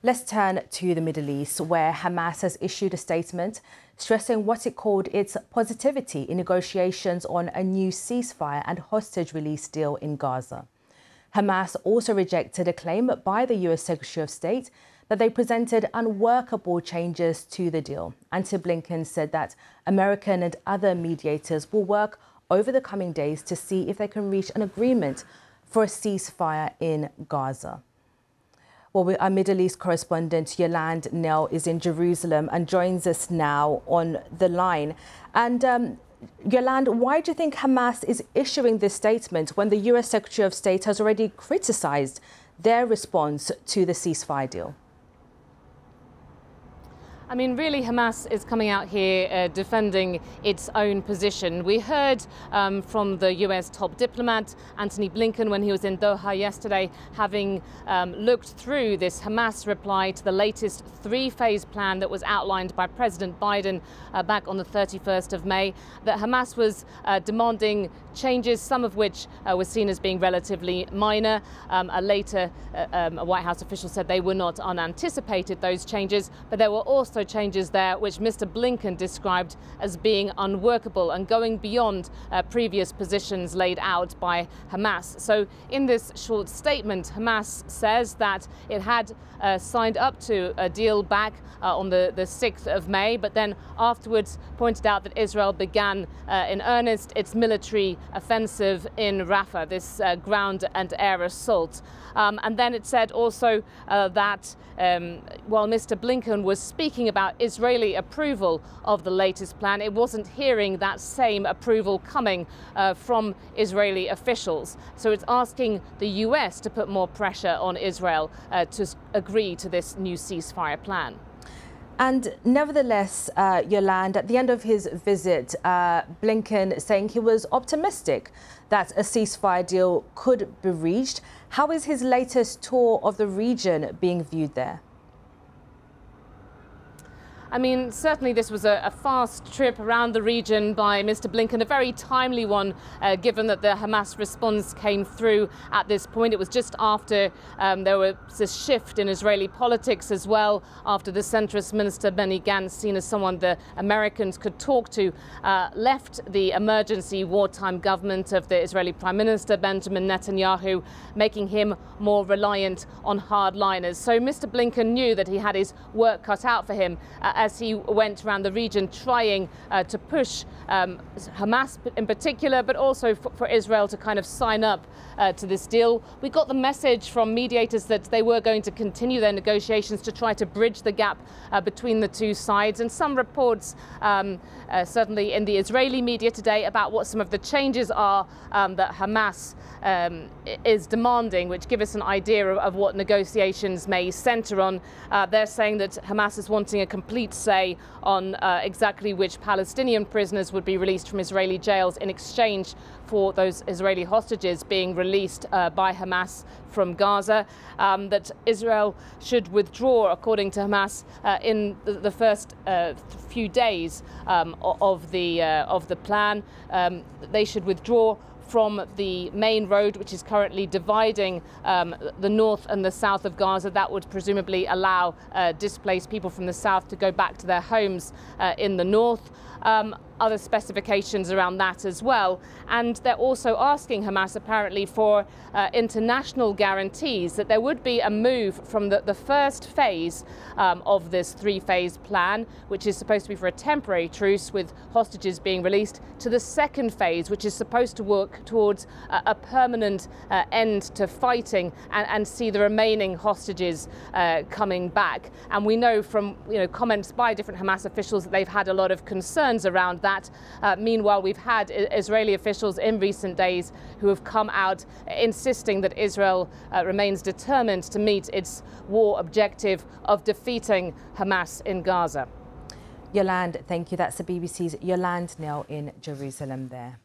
Let's turn to the Middle East, where Hamas has issued a statement stressing what it called its positivity in negotiations on a new ceasefire and hostage release deal in Gaza. Hamas also rejected a claim by the US Secretary of State that they presented unworkable changes to the deal. Antony Blinken said that American and other mediators will work over the coming days to see if they can reach an agreement for a ceasefire in Gaza. Well, our Middle East correspondent Yolande Knell is in Jerusalem and joins us now on the line. And Yolande, why do you think Hamas is issuing this statement when the US Secretary of State has already criticised their response to the ceasefire deal? I mean, really, Hamas is coming out here defending its own position. We heard from the US top diplomat, Antony Blinken, when he was in Doha yesterday, having looked through this Hamas reply to the latest three-phase plan that was outlined by President Biden back on the 31st of May, that Hamas was demanding changes, some of which were seen as being relatively minor. Later, a White House official said they were not unanticipated, those changes, but there were also changes there which Mr. Blinken described as being unworkable and going beyond previous positions laid out by Hamas. So in this short statement, Hamas says that it had signed up to a deal back on the 6th of May, but then afterwards pointed out that Israel began in earnest its military offensive in Rafah, this ground and air assault. And then it said also that while Mr. Blinken was speaking about Israeli approval of the latest plan, it wasn't hearing that same approval coming from Israeli officials. So it's asking the US to put more pressure on Israel to agree to this new ceasefire plan. And nevertheless, Yolande, at the end of his visit, Blinken saying he was optimistic that a ceasefire deal could be reached. How is his latest tour of the region being viewed there? I mean, certainly this was a fast trip around the region by Mr. Blinken, a very timely one, given that the Hamas response came through at this point. It was just after there was a shift in Israeli politics as well, after the centrist minister Benny Gantz, seen as someone the Americans could talk to, left the emergency wartime government of the Israeli Prime Minister Benjamin Netanyahu, making him more reliant on hardliners. So Mr. Blinken knew that he had his work cut out for him as he went around the region trying to push Hamas in particular, but also for Israel to kind of sign up to this deal. We got the message from mediators that they were going to continue their negotiations to try to bridge the gap between the two sides. And some reports, certainly in the Israeli media today, about what some of the changes are that Hamas is demanding, which give us an idea of what negotiations may centre on. They're saying that Hamas is wanting a complete say on exactly which Palestinian prisoners would be released from Israeli jails in exchange for those Israeli hostages being released by Hamas from Gaza, that Israel should withdraw, according to Hamas, in the first few days of the plan. They should withdraw from the main road, which is currently dividing the north and the south of Gaza. That would presumably allow displaced people from the south to go back to their homes in the north. Other specifications around that as well. And they're also asking Hamas apparently for international guarantees that there would be a move from the first phase of this three-phase plan, which is supposed to be for a temporary truce with hostages being released, to the second phase, which is supposed to work towards a permanent end to fighting and see the remaining hostages coming back. And we know from comments by different Hamas officials that they've had a lot of concerns around that. Meanwhile, we've had Israeli officials in recent days who have come out insisting that Israel remains determined to meet its war objective of defeating Hamas in Gaza. Yolande, thank you. That's the BBC's Yolande Knell in Jerusalem there.